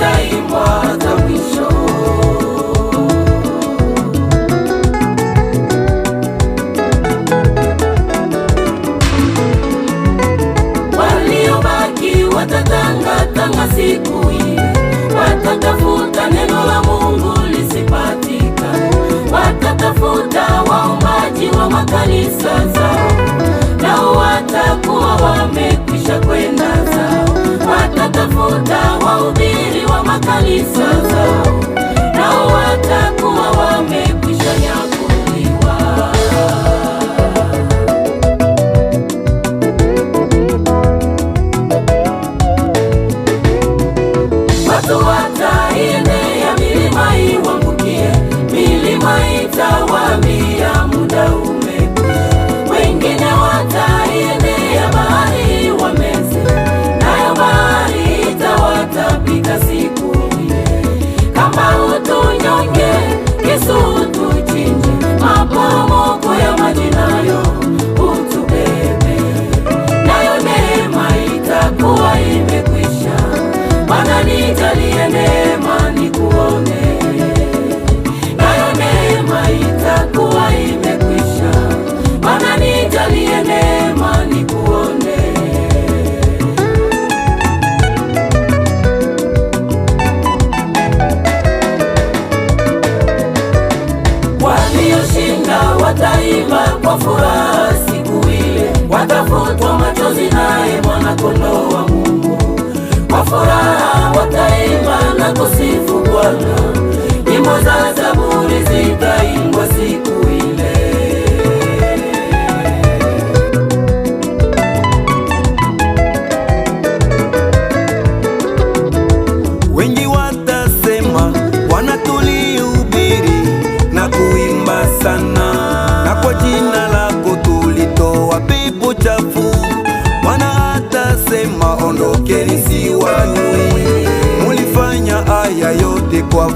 zitaimbwa hata mwisho. Waliobaki watatangatanga siku ile, watatafuta neno la Mungu lisipatikane, watatafuta waombaji wa makanisa zao, nao watakuwa wamekwisha kwenda zao. Watatafuta wahubiri wa makanisa zao, nao watakuwa wamekwisha nyakuliwa. Watu wataiendea milima iwaangukie, milima itawaambia muda umekwisha. Wengine wataiendea bahari iwameze, nayo bahari itawatapika siku ile. Kama utunyonge, Yesu utuchinje, maporomoko ya maji nayo utubebe, nayo neema itakuwa imekwisha. Bwana nijalie neema nikuone, nayo neema itakuwa imekwisha. Bwana nijalie neema nikuone. Walioshinda wataimba kwa furaha siku ile, watafutwa machozi naye Mwana-Kondoo wa Mungu. Kwa furaha wataimba na kusifu Bwana, nyimbo za zaburi zitaimbwa siku ile. Wengi watasema, Bwana tulihubiri na kuimba sana, na kwa jina lako tulitoa pepo chafu. Bwana atasema, ondokeni siwajui, mulifanya haya yote kwa